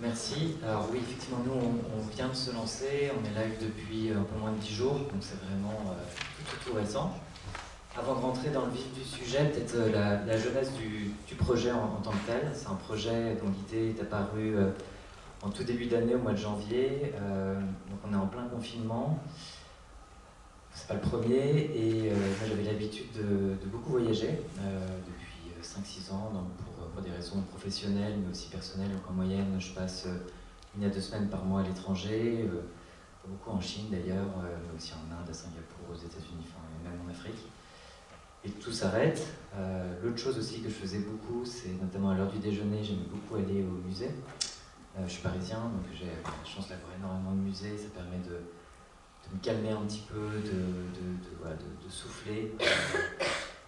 Merci. Alors oui, effectivement, nous, on vient de se lancer. On est live depuis un peu moins de 10 jours, donc c'est vraiment tout récent. Avant de rentrer dans le vif du sujet, peut-être la jeunesse du projet en tant que tel. C'est un projet dont l'idée est apparue en tout début d'année, au mois de janvier. Donc on est en plein confinement. C'est pas le premier. Et moi, j'avais l'habitude de beaucoup voyager depuis 5-6 ans, donc pour des raisons professionnelles, mais aussi personnelles. Donc en moyenne, je passe 1 à 2 semaines par mois à l'étranger, beaucoup en Chine d'ailleurs, mais aussi en Inde, à Singapour, aux États-Unis, enfin, et même en Afrique. Et tout s'arrête. L'autre chose aussi que je faisais beaucoup, c'est notamment à l'heure du déjeuner, j'aimais beaucoup aller au musée. Je suis parisien, donc j'ai la chance d'avoir énormément de musées, ça permet de me calmer un petit peu, voilà, de souffler.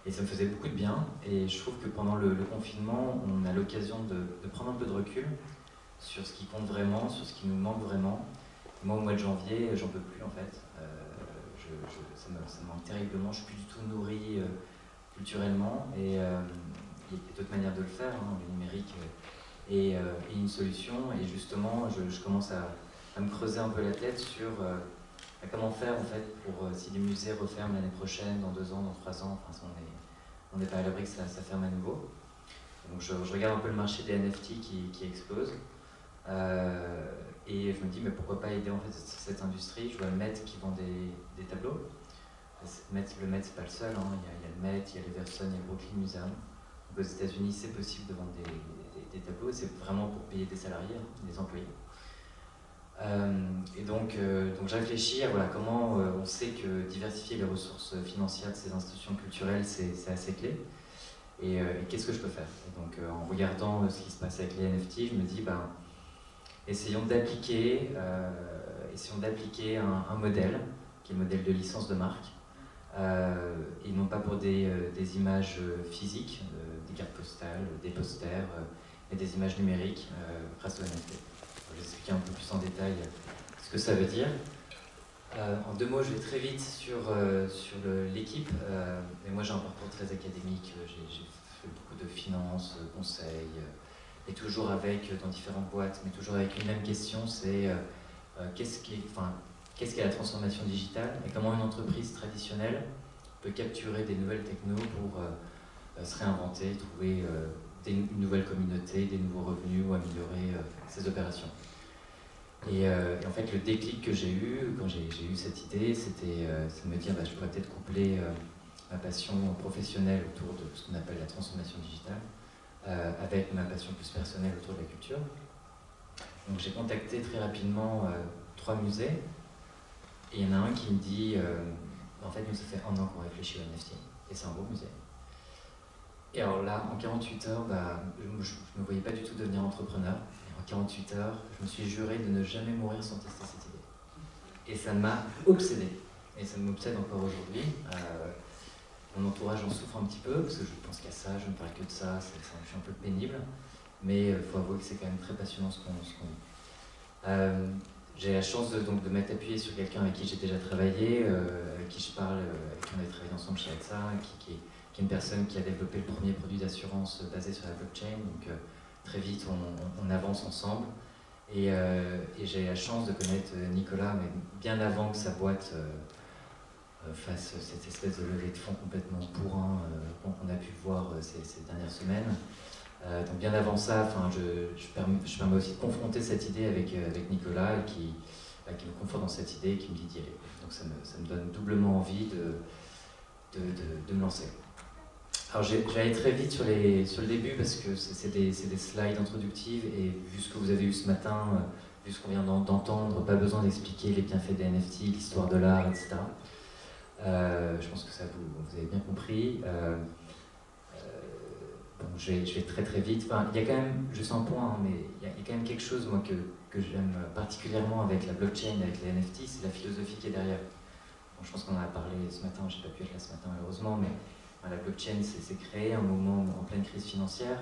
Et ça me faisait beaucoup de bien. Et je trouve que pendant le confinement, on a l'occasion de prendre un peu de recul sur ce qui compte vraiment, sur ce qui nous manque vraiment. Moi, au mois de janvier, j'en peux plus en fait. Ça me manque terriblement. Je suis plus du tout nourri culturellement. Et il y a d'autres manières de le faire, hein, le numérique et une solution. Et justement, je commence à me creuser un peu la tête sur comment faire en fait pour si les musées referment l'année prochaine, dans 2 ans, dans 3 ans. Enfin, on n'est pas à l'abri que ça ferme à nouveau. Donc je regarde un peu le marché des NFT qui explose. Et je me dis, mais pourquoi pas aider en fait cette industrie. Je vois le Met qui vend des tableaux. Le Met, c'est pas le seul, hein. Il y a le Met, il y a l'Everson, il y a le Brooklyn Museum. Donc aux États-Unis, c'est possible de vendre des tableaux, et c'est vraiment pour payer des salariés, hein, des employés. Et donc je réfléchis à voilà, comment on sait que diversifier les ressources financières de ces institutions culturelles, c'est assez clé. Et qu'est-ce que je peux faire? Et donc en regardant ce qui se passe avec les NFT, je me dis, ben, essayons d'appliquer un modèle, qui est le modèle de licence de marque, et non pas pour des images physiques, des cartes postales, des posters, mais des images numériques grâce au NFT. Je vais expliquer un peu plus en détail ce que ça veut dire. En 2 mots, je vais très vite sur l'équipe. Mais moi, j'ai un parcours très académique. J'ai fait beaucoup de finance, conseil, et toujours dans différentes boîtes, mais toujours avec une même question, c'est qu'est-ce qu'est la transformation digitale et comment une entreprise traditionnelle peut capturer des nouvelles technos pour se réinventer, trouver une nouvelle communauté, des nouveaux revenus ou améliorer ses opérations. Et en fait, le déclic que j'ai eu quand j'ai eu cette idée, c'était de me dire je pourrais peut-être coupler ma passion professionnelle autour de ce qu'on appelle la transformation digitale avec ma passion plus personnelle autour de la culture. Donc j'ai contacté très rapidement 3 musées, et il y en a un qui me dit en fait, nous, ça fait 1 an qu'on réfléchit au NFT, et c'est un beau musée. Et alors là, en 48 heures, je ne me voyais pas du tout devenir entrepreneur. Et en 48 heures, je me suis juré de ne jamais mourir sans tester cette idée. Et ça m'a obsédé. Et ça m'obsède encore aujourd'hui. Mon entourage en souffre un petit peu, parce que je pense qu'à ça, je ne parle que de ça, je suis un peu pénible. Mais il faut avouer que c'est quand même très passionnant ce qu'on vit. J'ai la chance de m'être appuyé sur quelqu'un avec qui j'ai déjà travaillé, avec qui je parle, avec qui on a travaillé ensemble chez AXA, qui est une personne qui a développé le premier produit d'assurance basé sur la blockchain. Donc très vite, on avance ensemble. Et j'ai la chance de connaître Nicolas, mais bien avant que sa boîte fasse cette espèce de levée de fonds complètement bourrin qu'on a pu voir ces dernières semaines. Donc bien avant ça, je permets aussi de confronter cette idée avec Nicolas, et qui me conforte dans cette idée et qui me dit d'y aller. Donc ça me donne doublement envie de me lancer. Alors j'allais très vite sur le début parce que c'est des slides introductives, et vu ce que vous avez eu ce matin, vu ce qu'on vient d'entendre, pas besoin d'expliquer les bienfaits des NFT, l'histoire de l'art, etc. Je pense que ça vous avez bien compris. Bon, je vais très très vite. Enfin, il y a quand même, juste un point, hein, mais il y a quand même quelque chose moi, que j'aime particulièrement avec la blockchain, avec les NFT, c'est la philosophie qui est derrière. Bon, je pense qu'on en a parlé ce matin, j'ai pas pu être là ce matin malheureusement, mais la blockchain c'est créé un moment en pleine crise financière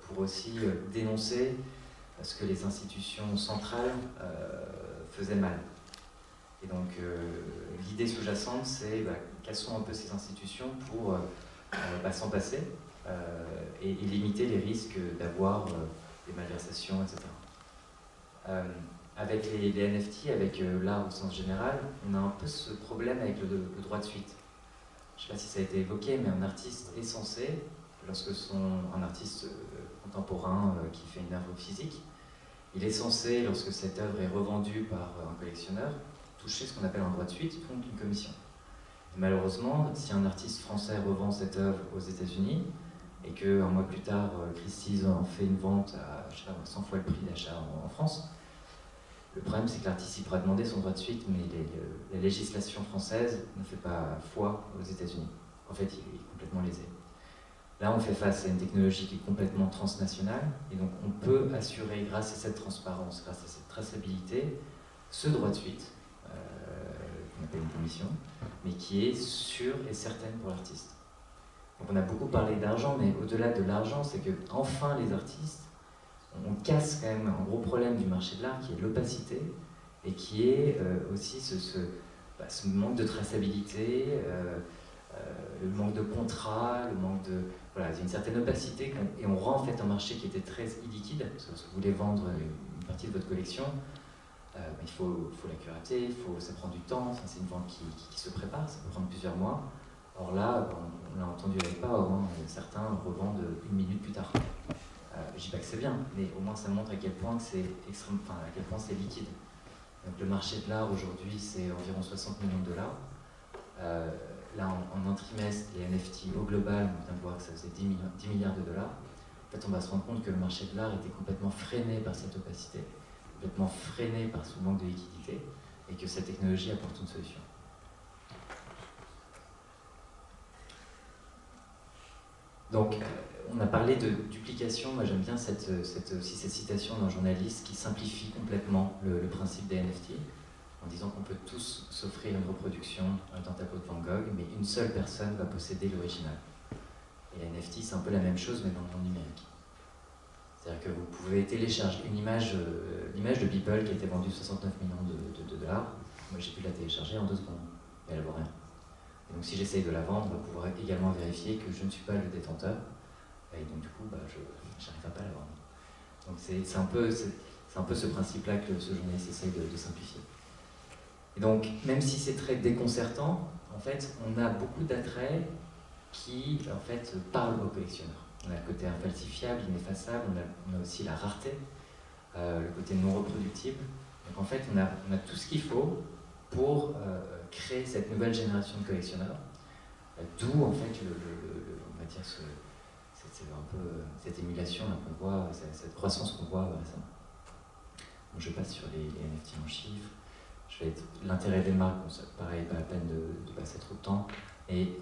pour aussi dénoncer ce que les institutions centrales faisaient mal. Et donc l'idée sous-jacente, c'est quelles sont un peu ces institutions pour s'en passer et limiter les risques d'avoir des malversations, etc. Avec les NFT, avec l'art au sens général, on a un peu ce problème avec le droit de suite. Je ne sais pas si ça a été évoqué, mais un artiste est censé, lorsque un artiste contemporain qui fait une œuvre physique, il est censé, lorsque cette œuvre est revendue par un collectionneur, toucher ce qu'on appelle un droit de suite, donc une commission. Et malheureusement, si un artiste français revend cette œuvre aux États-Unis, et qu'un mois plus tard, Christie's en fait une vente à 100 fois le prix d'achat en France, le problème c'est que l'artiste il pourra demander son droit de suite, mais la législation française ne fait pas foi aux États-Unis. En fait, il est complètement lésé. Là, on fait face à une technologie qui est complètement transnationale, et donc on peut assurer, grâce à cette transparence, grâce à cette traçabilité, ce droit de suite, qu'on appelle une commission, mais qui est sûre et certaine pour l'artiste. Donc on a beaucoup parlé d'argent, mais au-delà de l'argent, c'est que enfin les artistes, on casse quand même un gros problème du marché de l'art qui est l'opacité et qui est aussi ce manque de traçabilité, le manque de contrat, le manque de... Voilà, il y a une certaine opacité et on rend en fait un marché qui était très illiquide, parce que lorsque vous voulez vendre une partie de votre collection, il faut la curater, ça prend du temps, c'est une vente qui se prépare, ça peut prendre plusieurs mois. Or là, on l'a entendu avec Power, certains revendent une minute plus tard. Je dis pas que c'est bien, mais au moins ça montre à quel point c'est à quel point c'est liquide. Donc le marché de l'art aujourd'hui, c'est environ 60 millions de dollars. Là, en un trimestre, les NFT au global, on vient de voir que ça faisait 10 milliards de dollars. En fait, on va se rendre compte que le marché de l'art était complètement freiné par cette opacité, complètement freiné par ce manque de liquidité, et que cette technologie apporte une solution. Donc, on a parlé de duplication. Moi, j'aime bien aussi cette citation d'un journaliste qui simplifie complètement le principe des NFT, en disant qu'on peut tous s'offrir une reproduction d'un tableau de Van Gogh, mais une seule personne va posséder l'original. Et les NFT, c'est un peu la même chose, mais dans le monde numérique. C'est-à-dire que vous pouvez télécharger l'image de Beeple qui a été vendue 69 millions de dollars. Moi, j'ai pu la télécharger en 2 secondes, mais elle ne vaut rien. Et donc si j'essaye de la vendre, on va pouvoir également vérifier que je ne suis pas le détenteur. Et donc du coup, je n'arrive pas à la vendre. Donc c'est un peu ce principe-là que ce journaliste essaye de simplifier. Et donc, même si c'est très déconcertant, en fait, on a beaucoup d'attraits qui, en fait, parlent aux collectionneurs. On a le côté infalsifiable, ineffaçable, on a aussi la rareté, le côté non reproductible. Donc en fait, on a tout ce qu'il faut pour créer cette nouvelle génération de collectionneurs, d'où en fait on va dire c'est un peu cette émulation qu'on voit, cette croissance qu'on voit récemment. Bon, je passe sur les NFT en chiffres. L'intérêt des marques, bon, pareil, pas la peine de passer trop de temps. Et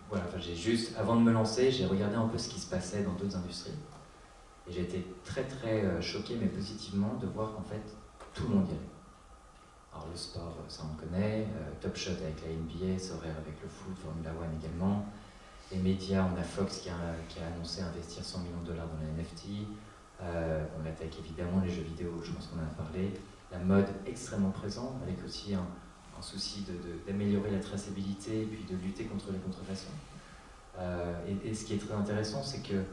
voilà, j'ai juste, avant de me lancer, j'ai regardé un peu ce qui se passait dans d'autres industries. Et j'ai été très très choqué, mais positivement, de voir qu'en fait, tout le monde y allait. Alors le sport, ça on connaît, Top Shot avec la NBA, Sorare avec le foot, Formula One également. Les médias, on a Fox qui a annoncé investir 100 millions de dollars dans la NFT. On attaque évidemment les jeux vidéo, je pense qu'on en a parlé. La mode extrêmement présente, avec aussi un souci d'améliorer la traçabilité et puis de lutter contre les contrefaçons. Et ce qui est très intéressant, c'est que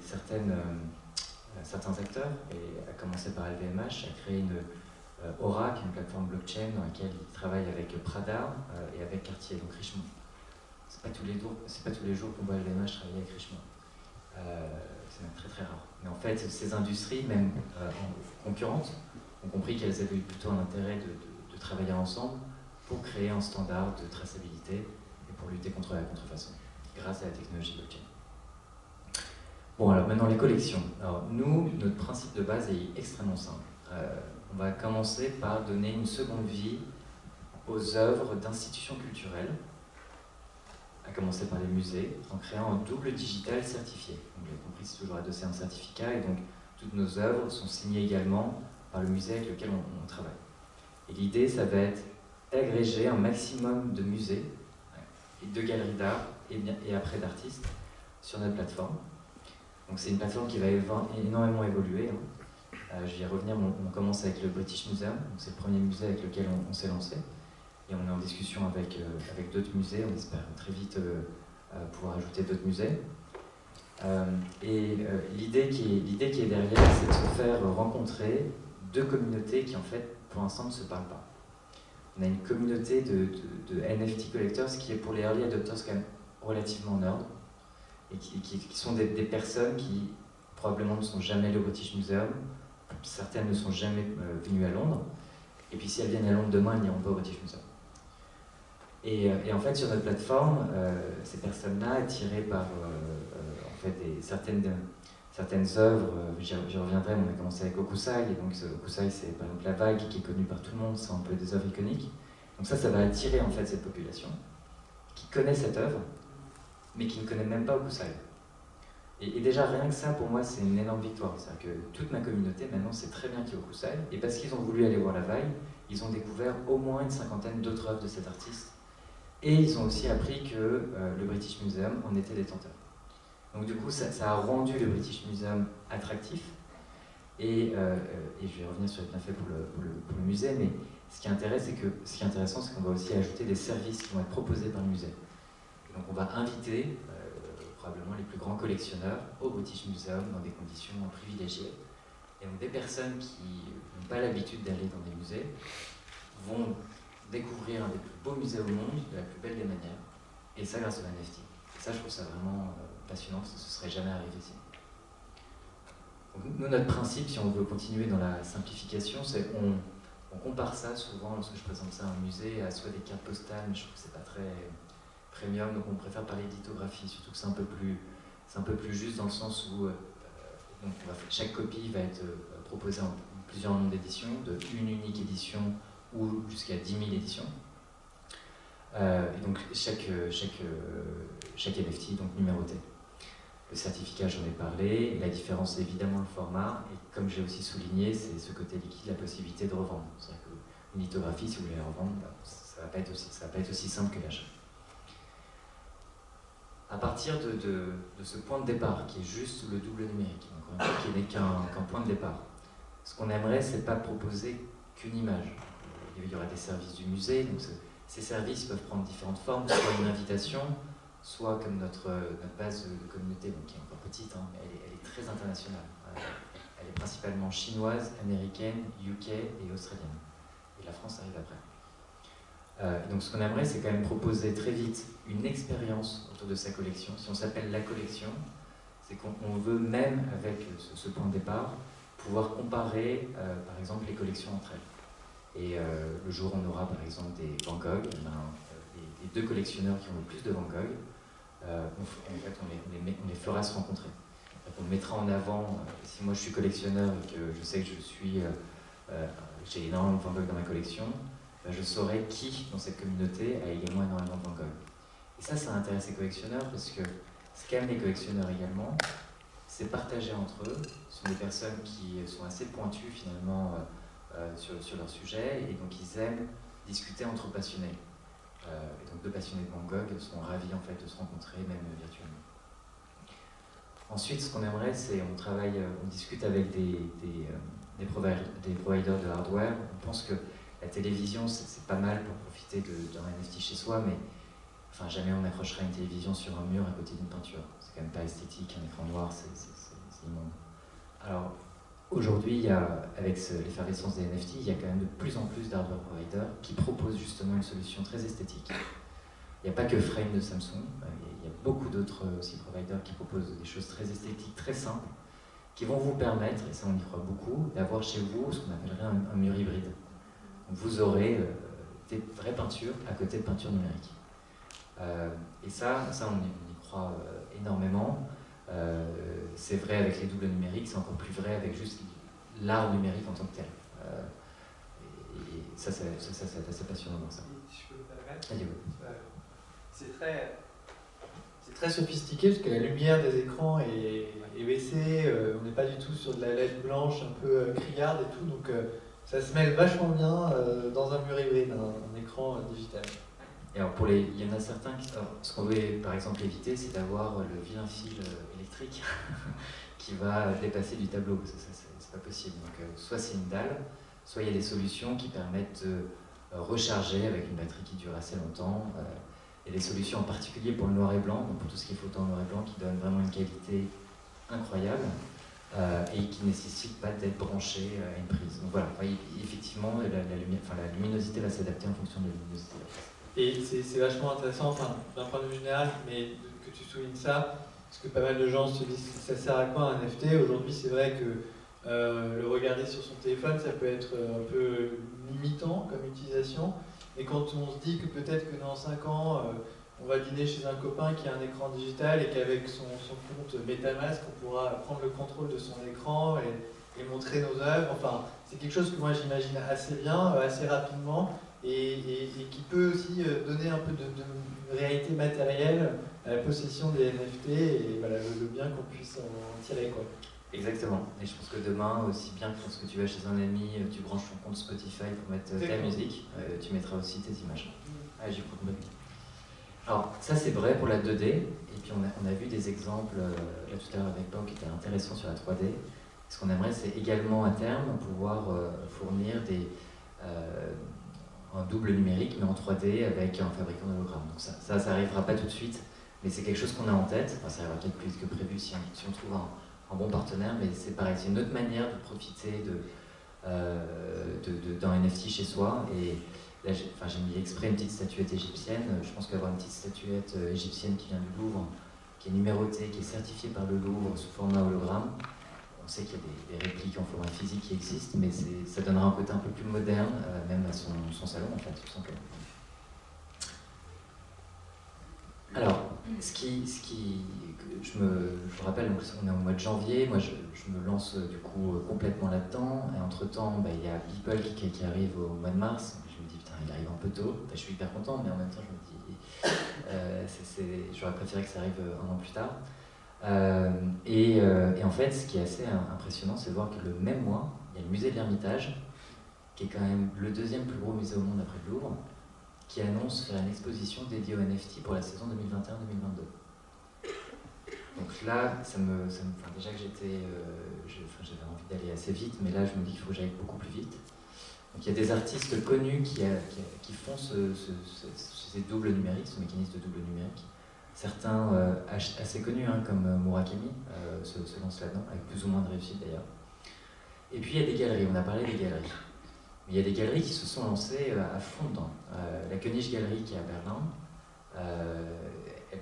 certains acteurs, et à commencer par LVMH, a créé une Aura, qui est une plateforme blockchain dans laquelle ils travaillent avec Prada et avec Cartier, donc Richemont. C'est pas tous les jours qu'on voit LVMH travailler avec Richemont. C'est même très très rare. Mais en fait, ces industries, même concurrentes, ont compris qu'elles avaient plutôt un intérêt de travailler ensemble pour créer un standard de traçabilité et pour lutter contre la contrefaçon, grâce à la technologie blockchain. Bon, alors maintenant les collections. Alors nous, notre principe de base est extrêmement simple. On va commencer par donner une seconde vie aux œuvres d'institutions culturelles, à commencer par les musées, en créant un double digital certifié. Donc, vous avez compris, c'est toujours adossé à un certificat, et donc toutes nos œuvres sont signées également par le musée avec lequel on travaille. Et l'idée, ça va être d'agréger un maximum de musées et de galeries d'art et après d'artistes sur notre plateforme. Donc c'est une plateforme qui va énormément évoluer. Je vais y revenir, on commence avec le British Museum, c'est le premier musée avec lequel on s'est lancé. Et on est en discussion avec d'autres musées, on espère très vite pouvoir ajouter d'autres musées. L'idée qui est derrière, c'est de se faire rencontrer deux communautés qui en fait pour l'instant ne se parlent pas. On a une communauté de NFT collectors qui est pour les early adopters quand même relativement nerd, et qui sont des personnes qui probablement ne sont jamais allées au British Museum, certaines ne sont jamais venues à Londres, et puis si elles viennent à Londres demain, elles n'iront pas au British Museum. Et en fait, sur notre plateforme, ces personnes-là, attirées par en fait, certaines œuvres, j'y reviendrai, on a commencé avec Okusai, et donc Okusai, c'est par exemple La Vague, qui est connue par tout le monde, c'est un peu des œuvres iconiques. Donc ça va attirer en fait cette population, qui connaît cette œuvre, mais qui ne connaît même pas Okusai. Et déjà, rien que ça, pour moi, c'est une énorme victoire. C'est-à-dire que toute ma communauté, maintenant, sait très bien qui est Okusai, et parce qu'ils ont voulu aller voir La Vague, ils ont découvert au moins une cinquantaine d'autres œuvres de cet artiste, et ils ont aussi appris que le British Museum en était détenteur. Donc du coup, ça a rendu le British Museum attractif, et je vais revenir sur les bienfaits pour le musée, mais ce qui est intéressant, c'est qu'on va aussi ajouter des services qui vont être proposés par le musée. Et donc on va inviter probablement les plus grands collectionneurs au British Museum dans des conditions privilégiées. Et donc des personnes qui n'ont pas l'habitude d'aller dans des musées vont découvrir un des plus beaux musées au monde, de la plus belle des manières, et ça grâce au NFT. Et ça, je trouve ça vraiment passionnant, parce que ce ne serait jamais arrivé ici. Donc, nous, notre principe, si on veut continuer dans la simplification, c'est on compare ça souvent, lorsque je présente ça à un musée, à soit des cartes postales, mais je trouve que c'est pas très premium, donc on préfère parler de lithographie, surtout que c'est un peu plus juste dans le sens où donc chaque copie va être proposée en plusieurs nombres d'éditions, de une unique édition ou jusqu'à 10 000 éditions. Et donc chaque NFT donc numéroté. Le certificat, j'en ai parlé, et la différence c'est évidemment le format, et comme j'ai aussi souligné, c'est ce côté liquide, la possibilité de revendre. C'est-à-dire qu'une lithographie, si vous voulez la revendre, ça ne va pas être aussi simple que l'achat. À partir de ce point de départ, qui est juste le double numérique, encore une fois, qui n'est qu'un point de départ, ce qu'on aimerait, c'est pas proposer qu'une image. Il y aura des services du musée, donc ces services peuvent prendre différentes formes, soit une invitation, soit comme notre base de communauté, donc qui est encore petite, hein, mais elle est très internationale. Elle est principalement chinoise, américaine, UK et australienne. Et la France arrive après. Donc ce qu'on aimerait, c'est quand même proposer très vite une expérience autour de sa collection. Si on s'appelle la collection, c'est qu'on veut même, avec ce point de départ, pouvoir comparer, par exemple, les collections entre elles. Et le jour où on aura, par exemple, des Van Gogh, les deux collectionneurs qui ont le plus de Van Gogh, on les fera se rencontrer. On mettra en avant, si moi je suis collectionneur et que je sais que j'ai énormément de Van Gogh dans ma collection, je saurai qui dans cette communauté a également énormément de Van Gogh. Et ça intéresse les collectionneurs parce que ce qu'aiment les collectionneurs également, c'est partager entre eux. Ce sont des personnes qui sont assez pointues finalement sur leur sujet, et donc ils aiment discuter entre passionnés. Et donc deux passionnés de Van Gogh sont ravis en fait de se rencontrer, même virtuellement. Ensuite, ce qu'on aimerait, c'est on discute avec des providers de hardware. On pense que la télévision, c'est pas mal pour profiter d'un NFT chez soi, mais enfin, jamais on accrochera une télévision sur un mur à côté d'une peinture. C'est quand même pas esthétique, un écran noir, c'est immonde. Alors, aujourd'hui, avec l'effervescence des NFT, il y a quand même de plus en plus d'hardware providers qui proposent justement une solution très esthétique. Il n'y a pas que Frame de Samsung, il y a beaucoup d'autres aussi providers qui proposent des choses très esthétiques, très simples, qui vont vous permettre, et ça on y croit beaucoup, d'avoir chez vous ce qu'on appellerait un mur hybride. Donc vous aurez des vraies peintures à côté de peintures numériques. Et ça on y croit énormément. C'est vrai avec les doubles numériques, c'est encore plus vrai avec juste l'art numérique en tant que tel. Et ça c'est assez passionnant dans ça. Si je peux me permettre, allez, oui. C'est très sophistiqué parce que la lumière des écrans est baissée, on n'est pas du tout sur de la LED blanche un peu criarde et tout, donc ça se mêle vachement bien dans un mur hybride, un écran digital. Et alors il y en a certains ce qu'on veut par exemple éviter, c'est d'avoir le vilain fil électrique qui va dépasser du tableau. C'est pas possible. Donc soit c'est une dalle, soit il y a des solutions qui permettent de recharger avec une batterie qui dure assez longtemps. Il y a des solutions en particulier pour le noir et blanc, donc pour tout ce qui est photo en noir et blanc, qui donnent vraiment une qualité incroyable. et qui ne nécessite pas d'être branché à une prise. Donc voilà, effectivement, la luminosité va s'adapter en fonction de la luminosité de la pièce. Et c'est vachement intéressant, enfin, d'un point de vue général, mais que tu soulignes ça, parce que pas mal de gens se disent ça sert à quoi un NFT. Aujourd'hui, c'est vrai que le regarder sur son téléphone, ça peut être un peu limitant comme utilisation. Et quand on se dit que peut-être que dans 5 ans, on va dîner chez un copain qui a un écran digital et qu'avec son compte MetaMask, on pourra prendre le contrôle de son écran et montrer nos œuvres. Enfin, c'est quelque chose que moi j'imagine assez bien, assez rapidement, et qui peut aussi donner un peu de réalité matérielle à la possession des NFT et voilà, le bien qu'on puisse en tirer, quoi. Exactement. Et je pense que demain, aussi bien que lorsque tu vas chez un ami, tu branches ton compte Spotify pour mettre ta musique, tu mettras aussi tes images. Ah, j'y crois complètement. Alors, ça c'est vrai pour la 2D, et puis on a vu des exemples là tout à l'heure avec Pau qui étaient intéressants sur la 3D. Ce qu'on aimerait, c'est également à terme pouvoir fournir un double numérique, mais en 3D avec un fabricant d'hologrammes. Donc ça n'arrivera pas tout de suite, mais c'est quelque chose qu'on a en tête. Enfin, ça arrivera peut-être plus vite que prévu si on trouve un bon partenaire, mais c'est pareil, c'est une autre manière de profiter d'un NFT chez soi. Et là, j'ai mis exprès une petite statuette égyptienne. Je pense qu'avoir une petite statuette égyptienne qui vient du Louvre, qui est numérotée, qui est certifiée par le Louvre sous format hologramme, on sait qu'il y a des répliques en format physique qui existent, mais ça donnera un côté un peu plus moderne, même à son salon, en fait, tout simplement. Alors, je me rappelle, donc, on est au mois de janvier, moi je me lance du coup complètement là-dedans, et entre-temps, il y a Beeple qui arrive au mois de mars. Je me dis, putain, il arrive un peu tôt. Je suis hyper content, mais en même temps, je me dis, j'aurais préféré que ça arrive un an plus tard. Et en fait, ce qui est assez impressionnant, c'est de voir que le même mois, il y a le musée de l'Ermitage, qui est quand même le deuxième plus gros musée au monde après le Louvre, qui annonce faire une exposition dédiée au NFT pour la saison 2021-2022. Donc là, déjà que j'avais envie d'aller assez vite, mais là je me dis qu'il faut que j'aille beaucoup plus vite. Donc il y a des artistes connus qui font ces doubles numériques, ce mécanisme de double numérique. Certains assez connus, comme Murakami, se lancent là-dedans, avec plus ou moins de réussite d'ailleurs. Et puis il y a des galeries, on a parlé des galeries. Mais il y a des galeries qui se sont lancées à fond dedans. La König Galerie qui est à Berlin,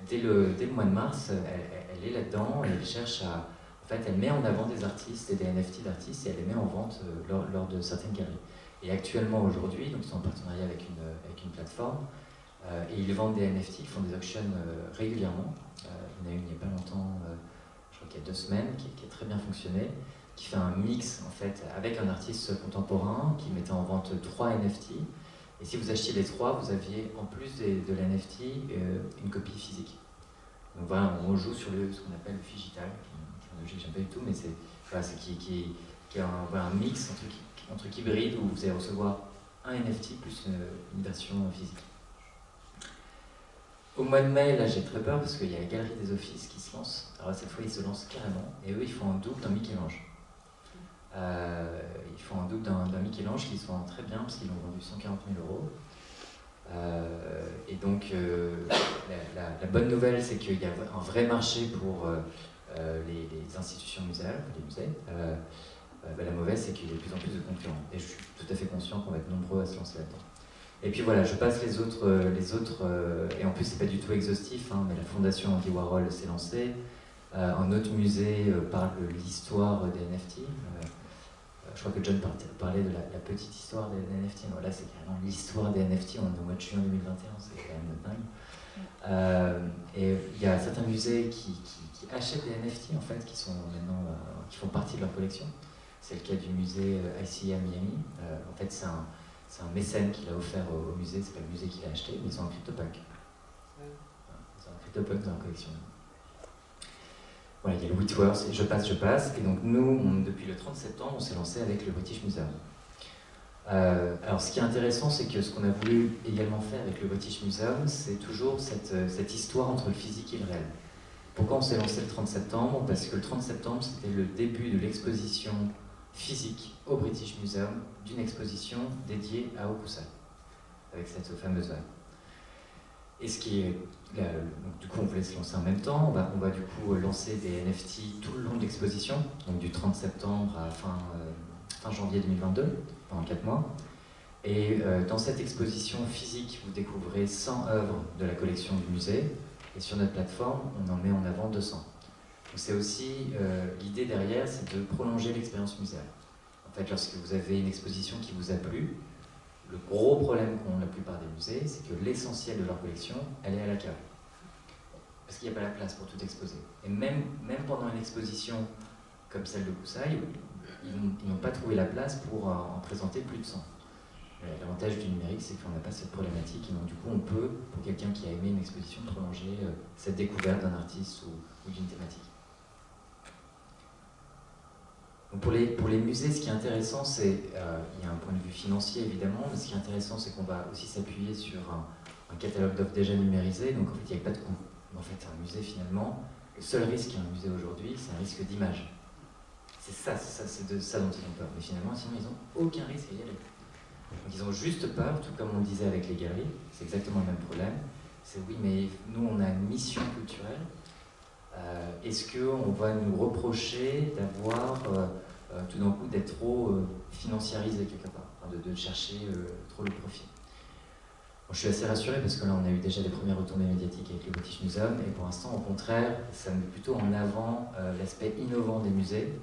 dès le mois de mars, elle est là-dedans et elle cherche à... En fait, elle met en avant des artistes et des NFT d'artistes et elle les met en vente lors de certaines galeries. Et actuellement, aujourd'hui, donc ils sont en partenariat avec une plateforme, et ils vendent des NFT, ils font des auctions régulièrement. Il y en a une il n'y a pas longtemps, je crois qu'il y a 2 semaines, qui a très bien fonctionné, qui fait un mix en fait avec un artiste contemporain qui mettait en vente 3 NFT. Et si vous achetiez les 3, vous aviez en plus de l'NFT une copie physique. Donc voilà, on joue sur ce qu'on appelle le digital, qui est un objet que j'aime pas du tout, mais qui est un mix, un truc hybride où vous allez recevoir un NFT plus une version physique. Au mois de mai, là j'ai très peur parce qu'il y a la Galerie des Offices qui se lance. Alors cette fois, ils se lancent carrément, et eux ils font un double d'un Michel-Ange. Ils font un double d'un Michel-Ange qui se vend très bien parce qu'ils l'ont vendu 140 000 €. Et donc la bonne nouvelle, c'est qu'il y a un vrai marché pour les institutions muséales, les musées. La mauvaise, c'est qu'il y a de plus en plus de concurrents. Et je suis tout à fait conscient qu'on va être nombreux à se lancer là-dedans. Et puis voilà, je passe les autres et en plus c'est pas du tout exhaustif, mais la fondation Andy Warhol s'est lancée. Un autre musée parle de l'histoire des NFT. Je crois que John parlait de la petite histoire des NFT. Là, c'est carrément l'histoire des NFT. On est au mois de juin 2021, c'est quand même dingue. Et il y a certains musées qui achètent des NFT en fait, qui font partie de leur collection. C'est le cas du musée ICA Miami. En fait, c'est un mécène qui l'a offert au musée. C'est pas le musée qui l'a acheté, mais ils ont un CryptoPunk. Ils ont un CryptoPunk dans leur collection. Voilà, il y a le Whitworth, et je passe. Et donc nous, depuis le 30 septembre, on s'est lancé avec le British Museum. Alors ce qui est intéressant, c'est que ce qu'on a voulu également faire avec le British Museum, c'est toujours cette histoire entre le physique et le réel. Pourquoi on s'est lancé le 30 septembre? Parce que le 30 septembre, c'était le début de l'exposition physique au British Museum d'une exposition dédiée à Hokusai, avec cette fameuse vague. Et ce qui est, donc, du coup, on voulait se lancer en même temps. On va du coup lancer des NFT tout le long de l'exposition, donc du 30 septembre à fin janvier 2022, pendant 4 mois. Et dans cette exposition physique, vous découvrez 100 œuvres de la collection du musée. Et sur notre plateforme, on en met en avant 200. Donc c'est aussi, l'idée derrière, c'est de prolonger l'expérience muséale. En fait, lorsque vous avez une exposition qui vous a plu, le gros problème qu'ont la plupart des musées, c'est que l'essentiel de leur collection, elle est à la cave. Parce qu'il n'y a pas la place pour tout exposer. Et même pendant une exposition comme celle de Coussailles, ils n'ont pas trouvé la place pour en présenter plus de 100. L'avantage du numérique, c'est qu'on n'a pas cette problématique, et donc du coup, on peut, pour quelqu'un qui a aimé une exposition, prolonger cette découverte d'un artiste ou d'une thématique. Donc pour les musées, ce qui est intéressant, c'est, il y a un point de vue financier évidemment, mais ce qui est intéressant, c'est qu'on va aussi s'appuyer sur un catalogue d'offres déjà numérisé, donc en fait, il n'y a pas de coût. En fait, un musée, finalement, le seul risque qu'il y a un musée aujourd'hui, c'est un risque d'image. C'est de ça dont ils ont peur. Mais finalement, sinon, ils n'ont aucun risque à y aller. Donc ils ont juste peur, tout comme on le disait avec les galeries, c'est exactement le même problème. C'est oui, mais nous, on a une mission culturelle. Est-ce qu'on va nous reprocher d'avoir, tout d'un coup, d'être trop financiarisé quelque part, enfin, de chercher trop le profit? Bon, je suis assez rassuré parce que là, on a eu déjà des premières retombées médiatiques avec le British Museum, et pour l'instant, au contraire, ça met plutôt en avant l'aspect innovant des musées.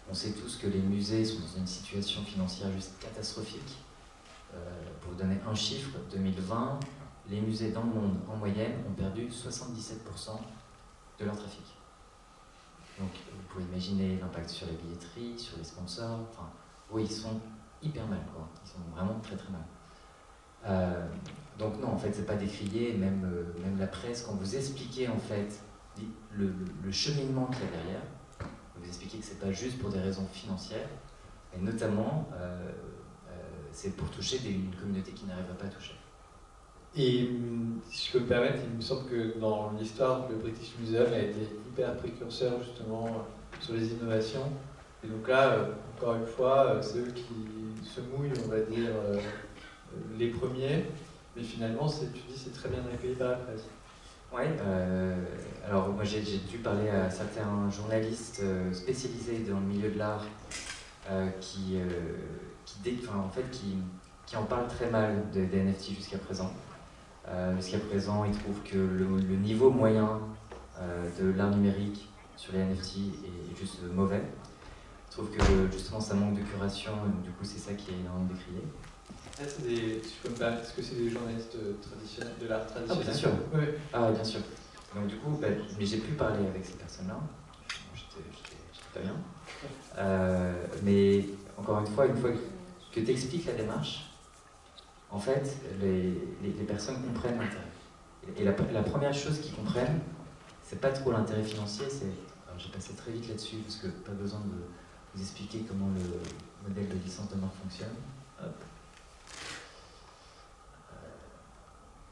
On sait tous que les musées sont dans une situation financière juste catastrophique. Pour vous donner un chiffre, 2020, les musées dans le monde, en moyenne, ont perdu 77% de leur trafic. Donc vous pouvez imaginer l'impact sur les billetteries, sur les sponsors, enfin, oui, ils sont hyper mal, quoi. Ils sont vraiment très très mal. Donc non, en fait, c'est pas décrié, même la presse, quand vous expliquez en fait le cheminement qu'il y a derrière, vous expliquez que c'est pas juste pour des raisons financières, et notamment c'est pour toucher une communauté qui n'arriverait pas à toucher. Et si je peux me permettre, il me semble que dans l'histoire, le British Museum a été hyper précurseur justement sur les innovations. Et donc là, encore une fois, c'est eux qui se mouillent, on va dire, les premiers. Mais finalement, tu dis, c'est très bien accueilli par la presse. Oui, alors moi j'ai dû parler à certains journalistes spécialisés dans le milieu de l'art qui en parlent très mal des NFT jusqu'à présent. Jusqu'à présent, ils trouvent que le niveau moyen de l'art numérique sur les NFT est juste mauvais. Ils trouvent que justement ça manque de curation, et donc du coup c'est ça qui est énormément décrié. Si je peux me permettre, est-ce que c'est des journalistes traditionnels, de l'art traditionnel? Ah, bien sûr. Oui. Ah, bien sûr. Donc du coup, mais j'ai pu parler avec ces personnes-là. J'étais pas bien. Mais encore une fois que tu expliques la démarche, en fait, les personnes comprennent l'intérêt. Et la première chose qu'ils comprennent, c'est pas trop l'intérêt financier, alors j'ai passé très vite là-dessus, parce que pas besoin de vous expliquer comment le modèle de licence de marque fonctionne. Hop.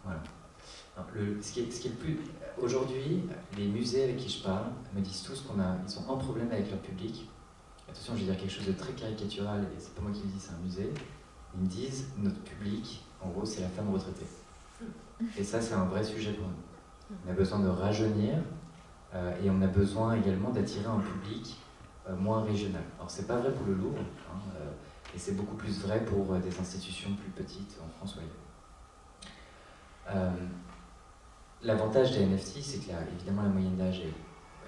Voilà. Alors, ce qui est le plus... Aujourd'hui, les musées avec qui je parle me disent tous ils ont un problème avec leur public. Attention, je vais dire quelque chose de très caricatural, et c'est pas moi qui le dis, c'est un musée. Ils me disent, notre public, en gros, c'est la femme retraitée. Et ça, c'est un vrai sujet pour nous. On a besoin de rajeunir, et on a besoin également d'attirer un public moins régional. Alors, c'est pas vrai pour le Louvre, et c'est beaucoup plus vrai pour des institutions plus petites en France ou ailleurs. L'avantage des NFT, c'est que évidemment la moyenne d'âge est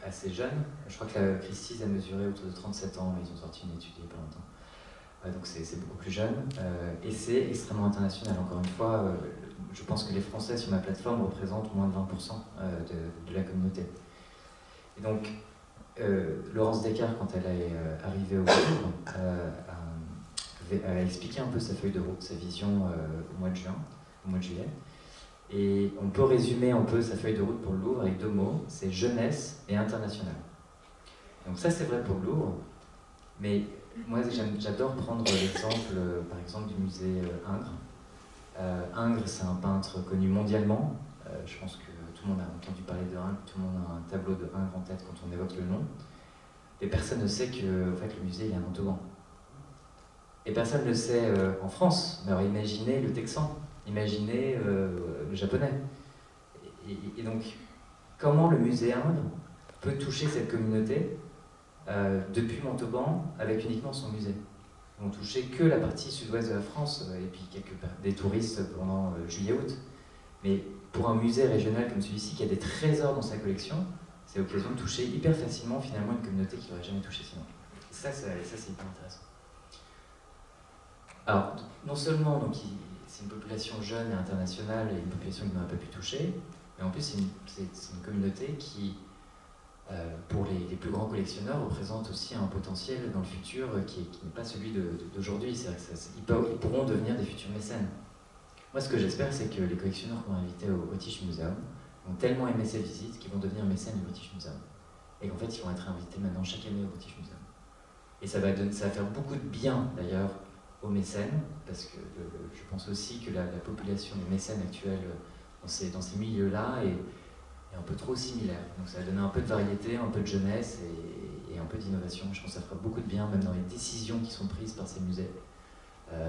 assez jeune. Je crois que la Christie's a mesuré autour de 37 ans, mais ils ont sorti une étude il n'y a pas longtemps. Donc c'est beaucoup plus jeune. Et c'est extrêmement international. Encore une fois, je pense que les Français sur ma plateforme représentent moins de 20% de la communauté. Et donc, Laurence Descartes, quand elle est arrivée au Louvre, a expliqué un peu sa feuille de route, sa vision au mois de juillet. Et on peut résumer un peu sa feuille de route pour le Louvre avec 2 mots, c'est jeunesse et international. Donc ça c'est vrai pour le Louvre, mais moi j'adore prendre l'exemple par exemple du musée Ingres. Ingres, c'est un peintre connu mondialement, je pense que tout le monde a entendu parler de Ingres, tout le monde a un tableau de Ingres en tête quand on évoque le nom, et personne ne sait que en fait, le musée il y a un Montauban. Et personne ne le sait en France, mais alors imaginez le Texan. Imaginez le japonais. et donc, comment le muséum peut toucher cette communauté depuis Montauban avec uniquement son musée. Ils vont toucher que la partie sud-ouest de la France et puis des touristes pendant juillet-août. Mais pour un musée régional comme celui-ci qui a des trésors dans sa collection, c'est l'occasion de toucher hyper facilement finalement une communauté qui n'aurait jamais touché sinon. Et ça c'est hyper intéressant. Alors, non seulement c'est une population jeune et internationale et une population qui n'aurait pas pu toucher, mais en plus c'est une communauté qui, pour les plus grands collectionneurs, représente aussi un potentiel dans le futur qui n'est pas celui d'aujourd'hui. Ils pourront devenir des futurs mécènes. Moi, ce que j'espère, c'est que les collectionneurs qu'on a invités au British Museum ont tellement aimé cette visite qu'ils vont devenir mécènes du British Museum. Et qu'en fait, ils vont être invités maintenant chaque année au British Museum. Et ça va faire beaucoup de bien, d'ailleurs, aux mécènes, parce que je pense aussi que la population des mécènes actuels dans ces milieux-là est un peu trop similaire. Donc ça va donner un peu de variété, un peu de jeunesse et un peu d'innovation. Je pense que ça fera beaucoup de bien, même dans les décisions qui sont prises par ces musées,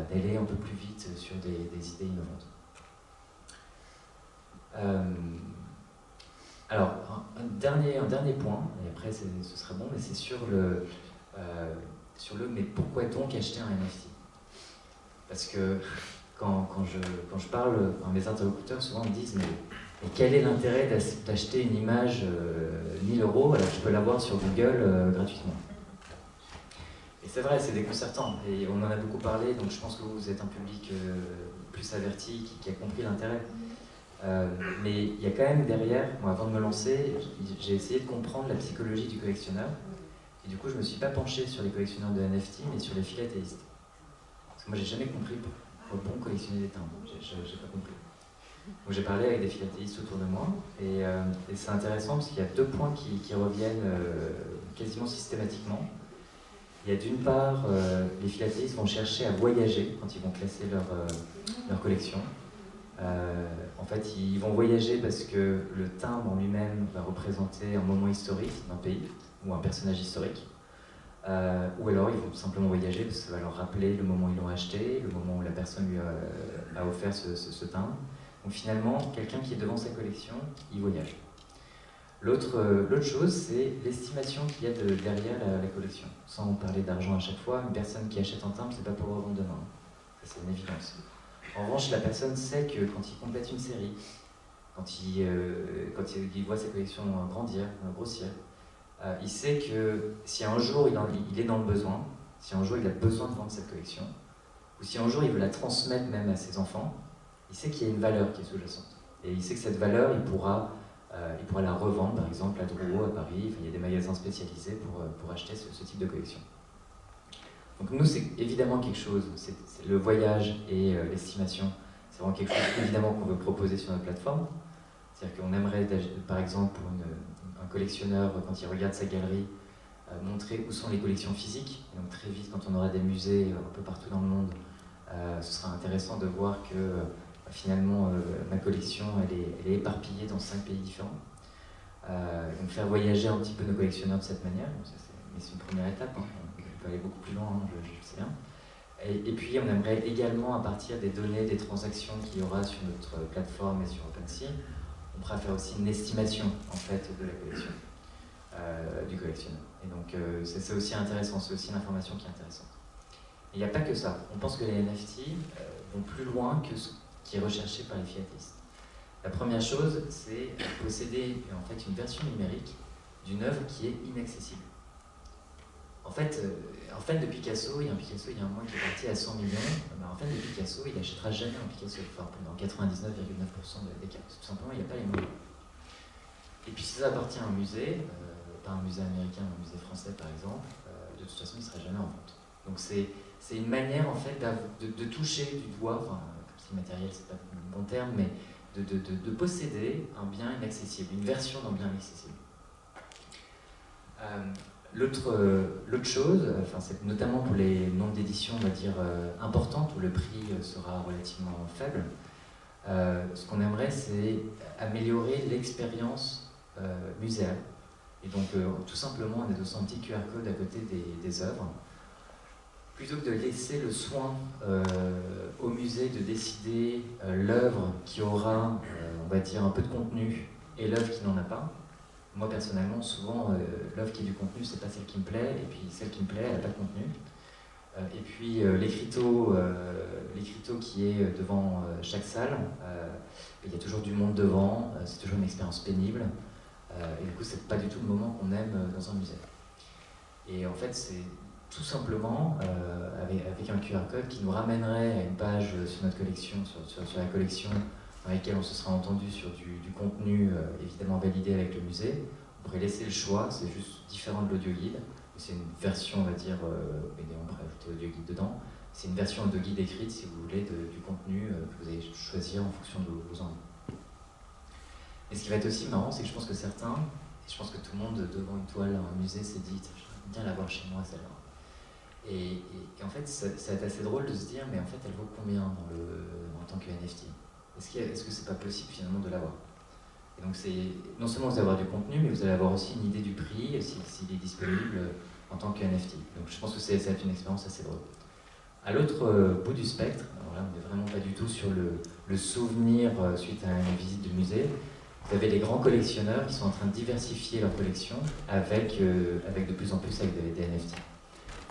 d'aller un peu plus vite sur des idées innovantes. Alors, un dernier point, et après ce sera bon, mais c'est sur le mais pourquoi donc acheter un NFT? Parce que quand je parle à mes interlocuteurs, souvent ils me disent mais quel est l'intérêt d'acheter une image 1000 € alors que je peux l'avoir sur Google gratuitement? Et c'est vrai, c'est déconcertant, et on en a beaucoup parlé, donc je pense que vous êtes un public plus averti, qui a compris l'intérêt. Mais il y a quand même derrière, moi avant de me lancer, j'ai essayé de comprendre la psychologie du collectionneur, et du coup je me suis pas penché sur les collectionneurs de NFT, mais sur les philatélistes. Parce que moi j'ai jamais compris pourquoi bon collectionner des timbres, j'ai pas compris. Donc j'ai parlé avec des philatélistes autour de moi, et c'est intéressant parce qu'il y a deux points qui reviennent quasiment systématiquement. Il y a d'une part, les philatélistes vont chercher à voyager quand ils vont classer leur collection. En fait, ils vont voyager parce que le timbre en lui-même va représenter un moment historique d'un pays ou un personnage historique. Ou alors ils vont tout simplement voyager parce que ça va leur rappeler le moment où ils l'ont acheté, le moment où la personne lui a offert ce timbre. Donc finalement, quelqu'un qui est devant sa collection, il voyage. L'autre chose, c'est l'estimation qu'il y a derrière la collection. Sans parler d'argent à chaque fois, une personne qui achète un timbre, c'est pas pour le revendre demain. Ça, c'est une évidence. En revanche, la personne sait que quand il complète une série, quand il voit sa collection grandir, grossir, il sait que si un jour il est dans le besoin, si un jour il a besoin de vendre cette collection, ou si un jour il veut la transmettre même à ses enfants, il sait qu'il y a une valeur qui est sous-jacente. Et il sait que cette valeur, il pourra la revendre, par exemple, à Drouot, à Paris. Enfin, il y a des magasins spécialisés pour acheter ce type de collection. Donc nous, c'est évidemment quelque chose, c'est le voyage et l'estimation, c'est vraiment quelque chose évidemment qu'on veut proposer sur notre plateforme. C'est-à-dire qu'on aimerait, par exemple, pour un collectionneur, quand il regarde sa galerie, montrer où sont les collections physiques. Et donc très vite, quand on aura des musées un peu partout dans le monde, ce sera intéressant de voir que finalement ma collection elle est éparpillée dans 5 pays différents. Donc faire voyager un petit peu nos collectionneurs de cette manière, bon, mais c'est une première étape, hein. On peut aller beaucoup plus loin, hein, je le sais bien. Et puis on aimerait également, à partir des données, des transactions qu'il y aura sur notre plateforme et sur OpenSea, on pourra faire aussi une estimation en fait de la collection du collectionneur. Et donc c'est aussi intéressant, c'est aussi une information qui est intéressante. Il n'y a pas que ça. On pense que les NFT vont plus loin que ce qui est recherché par les philatélistes. La première chose, c'est posséder en fait une version numérique d'une œuvre qui est inaccessible. En fait, un fan de Picasso, il y a un mois qui est parti à 100 millions, un fan de Picasso, il n'achètera jamais un Picasso, enfin dans 99,9% des cas. Tout simplement, il n'y a pas les moyens. Et puis si ça appartient à un musée, pas un musée américain, mais un musée français par exemple, de toute façon, il ne sera jamais en vente. Donc c'est une manière en fait de toucher du doigt, enfin, si matériel c'est pas le bon terme, mais de posséder un bien inaccessible, une version d'un bien inaccessible. L'autre chose, enfin, c'est notamment pour les nombres d'éditions, on va dire, importantes, où le prix sera relativement faible, ce qu'on aimerait, c'est améliorer l'expérience muséale. Et donc, tout simplement, en adossant un petit QR code à côté des œuvres, plutôt que de laisser le soin au musée de décider l'œuvre qui aura, on va dire, un peu de contenu et l'œuvre qui n'en a pas. Moi personnellement, souvent, l'œuvre qui a du contenu, c'est pas celle qui me plaît, et puis celle qui me plaît, elle n'a pas de contenu. Et puis l'écriteau qui est devant chaque salle, il y a toujours du monde devant, c'est toujours une expérience pénible, et du coup c'est pas du tout le moment qu'on aime dans un musée. Et en fait c'est tout simplement avec un QR code qui nous ramènerait à une page sur notre collection, sur la collection, dans laquelle on se sera entendu sur du contenu évidemment validé avec le musée. On pourrait laisser le choix, c'est juste différent de l'audio guide. C'est une version, on va dire, et on pourrait ajouter audio guide dedans. C'est une version audio guide écrite, si vous voulez, du contenu que vous allez choisir en fonction de vos envies. Et ce qui va être aussi marrant, c'est que je pense que certains, et je pense que tout le monde devant une toile dans un musée s'est dit, j'aimerais bien l'avoir chez moi celle-là. Et en fait, c'est assez drôle de se dire, mais en fait, elle vaut combien en tant que NFT? Est-ce que c'est pas possible finalement de l'avoir? Et donc non seulement vous allez avoir du contenu, mais vous allez avoir aussi une idée du prix, s'il est disponible en tant que NFT. Donc je pense que ça va être une expérience assez drôle. À l'autre bout du spectre, alors là on n'est vraiment pas du tout sur le souvenir suite à une visite de musée, vous avez les grands collectionneurs qui sont en train de diversifier leur collection avec de plus en plus avec des NFT.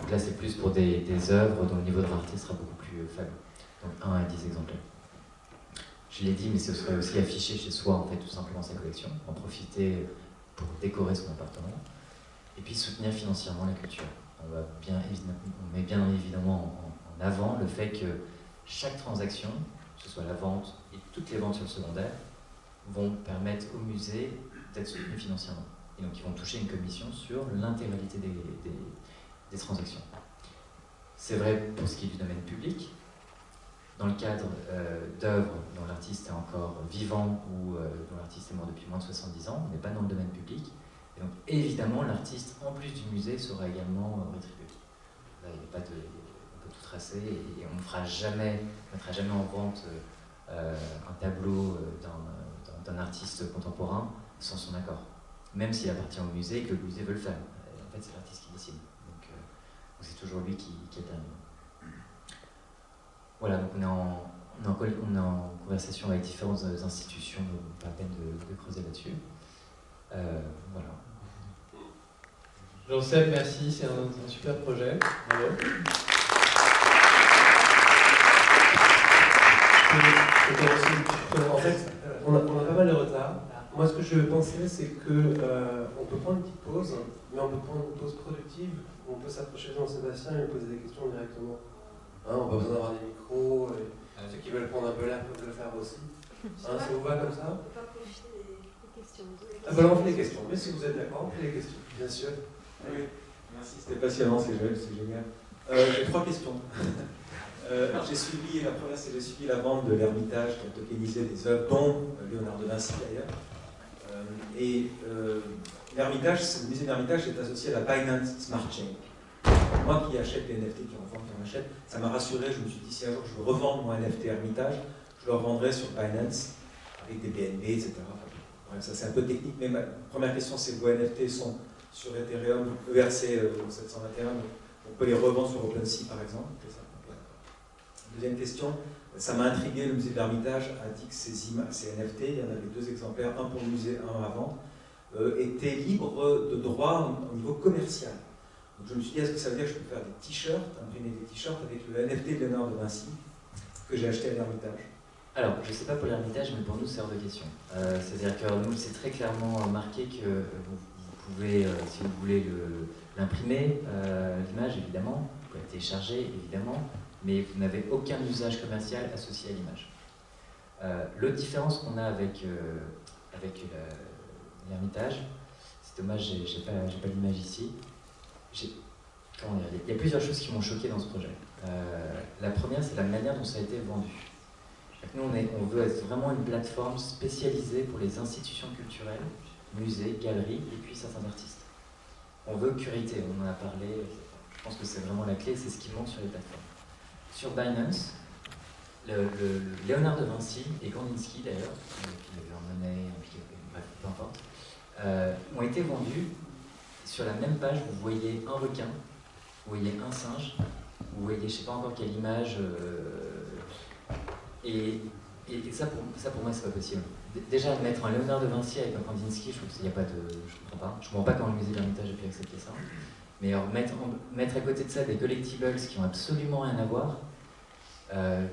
Donc là c'est plus pour des œuvres dont le niveau de rareté sera beaucoup plus faible. Donc 1 à 10 exemplaires. Je l'ai dit, mais ce serait aussi afficher chez soi, en fait, tout simplement sa collection, en profiter pour décorer son appartement, et puis soutenir financièrement la culture. On met bien évidemment en avant le fait que chaque transaction, que ce soit la vente et toutes les ventes sur le secondaire, vont permettre au musée d'être soutenu financièrement. Et donc ils vont toucher une commission sur l'intégralité des transactions. C'est vrai pour ce qui est du domaine public. Dans le cadre d'œuvres dont l'artiste est encore vivant ou dont l'artiste est mort depuis moins de 70 ans, on n'est pas dans le domaine public. Et donc évidemment, l'artiste, en plus du musée, sera également rétribué. Là, il n'y a pas de... on peut tout tracer et on ne mettra jamais en vente un tableau d'un artiste contemporain sans son accord. Même s'il appartient au musée et que le musée veut le faire. En fait, c'est l'artiste qui décide. Donc c'est toujours lui qui est terminé. Voilà, donc on est en conversation avec différentes institutions, donc pas la peine de creuser là-dessus. Voilà. Jean-Seb, merci, c'est un super projet. Bravo. En fait, on a pas mal de retard. Moi, ce que je pensais, c'est que on peut prendre une petite pause, mais on peut prendre une pause productive. On peut s'approcher de Jean-Sébastien et lui poser des questions directement. Hein, on n'a pas besoin d'avoir des micros. Et ceux qui veulent prendre un peu l'air peuvent le faire aussi. Ça vous va comme ça? On peut pas profiter des questions. Ah ben on fait les questions. Mais si vous êtes d'accord, on fait les questions. Bien sûr. Oui, merci, c'était passionnant, c'est génial. J'ai 3 questions. La première, c'est j'ai suivi la vente de l'Ermitage qui a tokenisé des œuvres, dont Léonard de Vinci d'ailleurs. L'Ermitage, le musée de l'Ermitage est associé à la Binance Smart Chain. Moi qui achète des NFT, qui en achète, ça m'a rassuré. Je me suis dit, si un jour je veux revendre mon NFT Hermitage, je le revendrai sur Binance avec des BNB, etc. Bref, ça c'est un peu technique, mais ma première question, c'est que vos NFT sont sur Ethereum, ERC 721, on peut les revendre sur OpenSea par exemple. Deuxième question, ça m'a intrigué, le musée de l'Ermitage a dit que ces NFT, il y en avait 2 exemplaires, un pour le musée, un à vendre, étaient libres de droit au niveau commercial. Donc je me suis dit, est-ce que ça veut dire que je peux faire des t-shirts, imprimer des t-shirts avec le NFT de Léonard de Vinci que j'ai acheté à l'Ermitage? Alors, je ne sais pas pour l'Ermitage, mais pour nous, c'est hors de question. C'est-à-dire que nous, c'est très clairement marqué que vous pouvez, si vous voulez, l'imprimer, l'image, évidemment, vous pouvez la télécharger, évidemment, mais vous n'avez aucun usage commercial associé à l'image. L'autre différence qu'on a avec l'Ermitage, c'est dommage, j'ai pas l'image ici. Il y a plusieurs choses qui m'ont choqué dans ce projet. La première, c'est la manière dont ça a été vendu. Nous, on veut être vraiment une plateforme spécialisée pour les institutions culturelles, musées, galeries, et puis certains artistes. On veut curater, on en a parlé, je pense que c'est vraiment la clé, c'est ce qui manque sur les plateformes. Sur Binance, le Léonard de Vinci et Kandinsky d'ailleurs, qui avait un Monet, bref, peu importe, ont été vendus. Sur la même page, vous voyez un requin, vous voyez un singe, vous voyez, je ne sais pas encore quelle image, et ça, pour moi, c'est pas possible. Déjà, mettre un Léonard de Vinci avec un Kandinsky, je trouve qu'il n'y a pas de... Je comprends pas. Je comprends pas comment le musée de l'Ermitage a pu accepter ça. Mais alors, mettre à côté de ça des collectibles qui n'ont absolument rien à voir,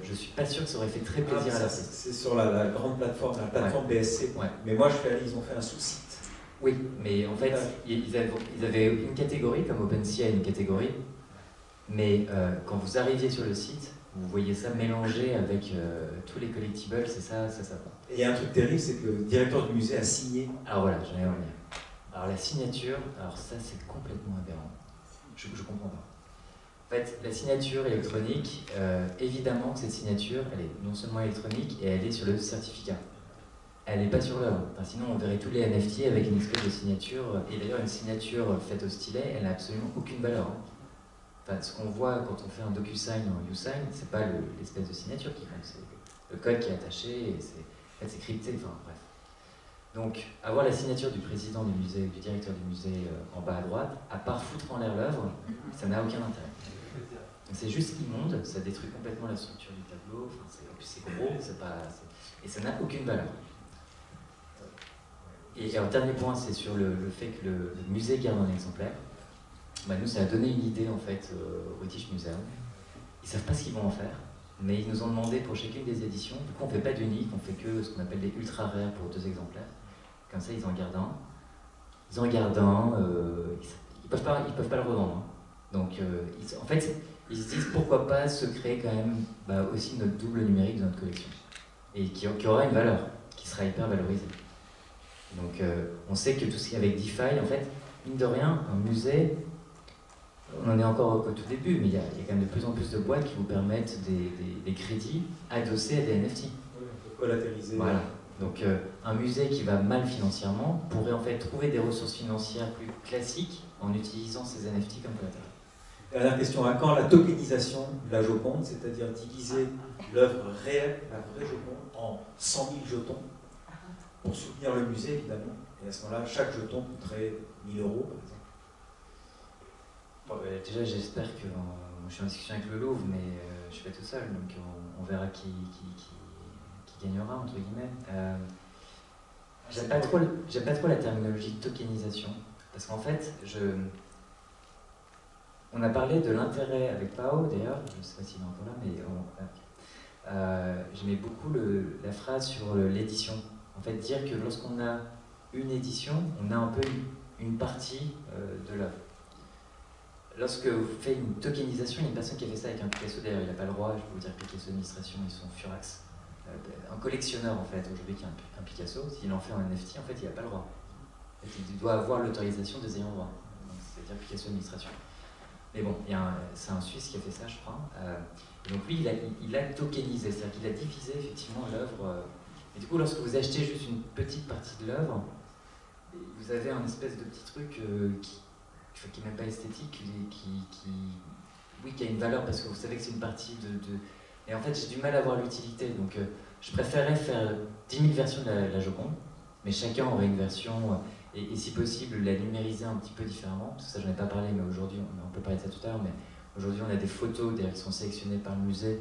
je suis pas sûr que ça aurait fait très plaisir à l'artiste. C'est sur la grande plateforme, la plateforme BSC. Ouais. Mais moi, je suis allé, ils ont fait un sous-site. Oui, mais en fait, ils avaient une catégorie, comme OpenSea a une catégorie, mais quand vous arriviez sur le site, vous voyez ça mélangé avec tous les collectibles, c'est ça. Et il y a un truc terrible, c'est que le directeur du musée a signé. Alors voilà, j'en ai revenir. Alors la signature, alors ça c'est complètement aberrant. Je comprends pas. En fait, la signature électronique, évidemment que cette signature, elle est non seulement électronique, et elle est sur le certificat. Elle n'est pas sur l'œuvre. Enfin, sinon, on verrait tous les NFT avec une espèce de signature. Et d'ailleurs, une signature faite au stylet, elle n'a absolument aucune valeur. Enfin, ce qu'on voit quand on fait un DocuSign ou un YouSign, c'est pas l'espèce de signature qui compte, c'est le code qui est attaché, et c'est crypté, enfin bref. Donc, avoir la signature du président du musée, du directeur du musée en bas à droite, à part foutre en l'air l'œuvre, ça n'a aucun intérêt. Donc c'est juste immonde, ça détruit complètement la structure du tableau, en plus c'est gros, et ça n'a aucune valeur. Et alors, dernier point, c'est sur le fait que le musée garde un exemplaire. Bah, nous, ça a donné une idée en fait au British Museum. Ils savent pas ce qu'ils vont en faire, mais ils nous ont demandé pour chacune des éditions. Du coup, on fait pas d'unique, on fait que ce qu'on appelle des ultra rares pour 2 exemplaires. Comme ça, ils en gardent un. Ils peuvent pas le revendre. Hein. Donc, en fait, ils se disent pourquoi pas se créer quand même aussi notre double numérique de notre collection et qui aura une valeur, qui sera hyper valorisée. Donc, on sait que tout ce qui est avec DeFi, en fait, mine de rien, un musée. On en est encore au tout début, mais il y a quand même de plus en plus de boîtes qui vous permettent des crédits adossés à des NFT. Oui, on peut collatériser. Voilà. Donc un musée qui va mal financièrement pourrait en fait trouver des ressources financières plus classiques en utilisant ces NFT comme collatéral. Dernière question, à quand la tokenisation de la Joconde, c'est-à-dire diviser l'œuvre réelle, la vraie Joconde, en 100 000 jetons pour soutenir le musée évidemment. Et à ce moment-là, chaque jeton coûterait 1 000 euros par exemple. Bon, déjà, j'espère que je suis en discussion avec le Louvre, mais je suis pas tout seul, donc on verra qui gagnera, entre guillemets. J'aime pas trop la terminologie tokenisation, parce qu'en fait, on a parlé de l'intérêt avec Pao, d'ailleurs, je ne sais pas s'il est encore là, mais j'aimais beaucoup la phrase sur l'édition. En fait, dire que lorsqu'on a une édition, on a un peu une partie de l'œuvre. Lorsque vous faites une tokenisation, il y a une personne qui a fait ça avec un Picasso, d'ailleurs il n'a pas le droit, je peux vous dire que Picasso Administration, ils sont furax. Un collectionneur en fait, aujourd'hui qui a un Picasso, s'il en fait un NFT, en fait il n'a pas le droit. En fait, il doit avoir l'autorisation des ayants droit, c'est-à-dire Picasso Administration. Mais bon, c'est un Suisse qui a fait ça, je crois. Et donc lui, il a tokenisé, c'est-à-dire qu'il a divisé effectivement l'œuvre. Et du coup, lorsque vous achetez juste une petite partie de l'œuvre, vous avez un espèce de petit truc qui n'est même pas esthétique, qui a une valeur parce que vous savez que c'est une partie de... Et en fait, j'ai du mal à voir l'utilité, donc je préférerais faire 10 000 versions de la Joconde, mais chacun aurait une version, et si possible, la numériser un petit peu différemment, parce que ça, j'en ai pas parlé, mais aujourd'hui, on peut parler de ça tout à l'heure, mais aujourd'hui, on a des photos d'ailleurs qui sont sélectionnées par le musée,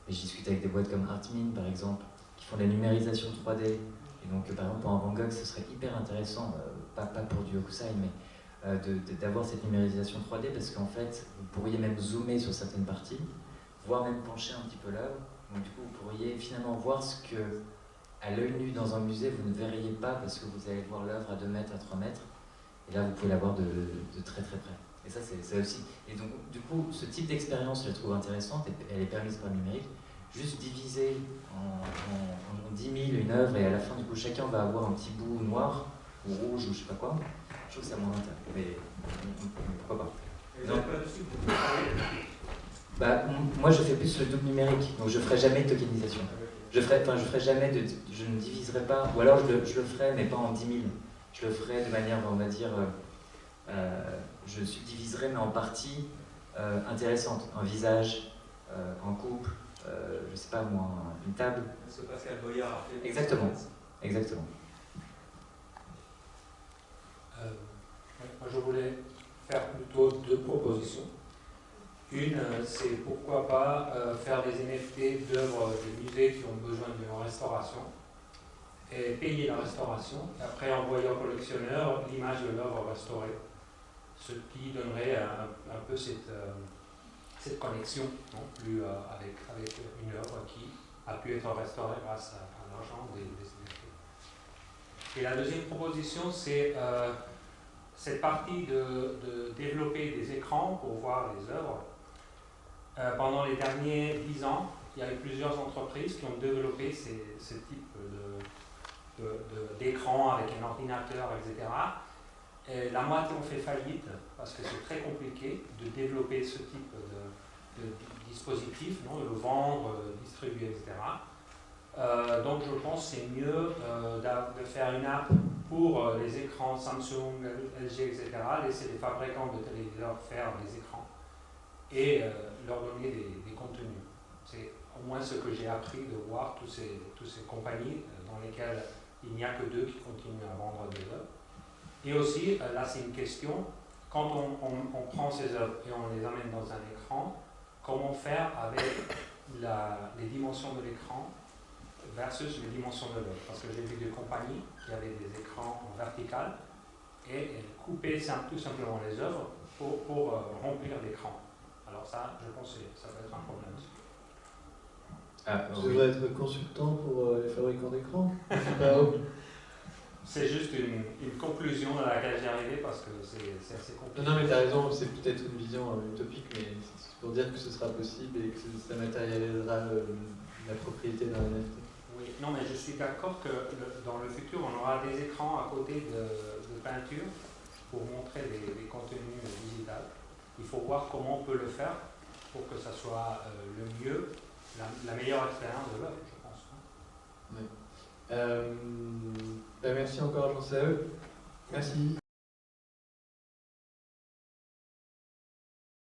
et je discute avec des boîtes comme Artmin, par exemple, qui font de la numérisation 3D, et donc, par exemple, pour un Van Gogh, ce serait hyper intéressant, pas pour du Hokusai, mais d'avoir cette numérisation 3D parce qu'en fait, vous pourriez même zoomer sur certaines parties, voire même pencher un petit peu l'œuvre. Donc du coup, vous pourriez finalement voir ce que, à l'œil nu dans un musée, vous ne verriez pas parce que vous allez voir l'œuvre à 2 mètres, à 3 mètres. Et là, vous pouvez la voir de très très près. Et ça, c'est aussi. Et donc, du coup, ce type d'expérience, je la trouve intéressante et elle est permise par le numérique. Juste diviser en 10 000 une œuvre et à la fin, du coup, chacun va avoir un petit bout noir ou rouge ou je sais pas quoi. Je trouve que ça a moins d'intérêt, mais pourquoi pas. Moi je fais plus le double numérique, donc je ferai jamais de tokenisation. Je ne diviserai pas, ou alors je le ferai, mais pas en 10 000. Je le ferai de manière, on va dire, je subdiviserai, mais en parties intéressantes. Un visage, un couple, je sais pas moi, une table. Ce Pascal Boyard a fait. Exactement. Moi, je voulais faire plutôt 2 propositions. Une, c'est pourquoi pas faire des NFT d'œuvres de musées qui ont besoin d'une restauration et payer la restauration, et après envoyer au collectionneur l'image de l'œuvre restaurée, ce qui donnerait un peu cette connexion non plus avec une œuvre qui a pu être restaurée grâce à l'argent des NFT. Et la deuxième proposition, c'est cette partie de développer des écrans pour voir les œuvres. Pendant les derniers 10 ans, il y a eu plusieurs entreprises qui ont développé ce type d'écran avec un ordinateur, etc. Et la moitié ont fait faillite parce que c'est très compliqué de développer ce type de dispositif, non, de le vendre, distribuer, etc. Donc je pense que c'est mieux de faire une app pour les écrans Samsung, LG, etc. Laisser les fabricants de téléviseurs faire les écrans et leur donner des contenus. C'est au moins ce que j'ai appris de voir toutes ces compagnies dans lesquelles il n'y a que deux qui continuent à vendre des œuvres. Et aussi, là c'est une question, quand on prend ces œuvres et on les amène dans un écran, comment faire avec les dimensions de l'écran versus les dimensions de l'œuvre? Parce que j'ai vu des compagnies qui avaient des écrans en vertical et coupaient tout simplement les œuvres pour remplir l'écran. Alors ça, je pense que ça peut être un problème aussi. Tu devrais être consultant pour les fabricants d'écran. C'est juste une conclusion à laquelle j'ai arrivé parce que c'est assez compliqué. Non, mais tu as raison, c'est peut-être une vision utopique, mais c'est pour dire que ce sera possible et que ça matérialisera la propriété d'un NFT. Oui, non, mais je suis d'accord que dans le futur, on aura des écrans à côté de peinture pour montrer des contenus digitaux. Il faut voir comment on peut le faire pour que ça soit le mieux, la meilleure expérience de l'œuvre, je pense. Oui. Merci encore, Jean-Seb. Merci.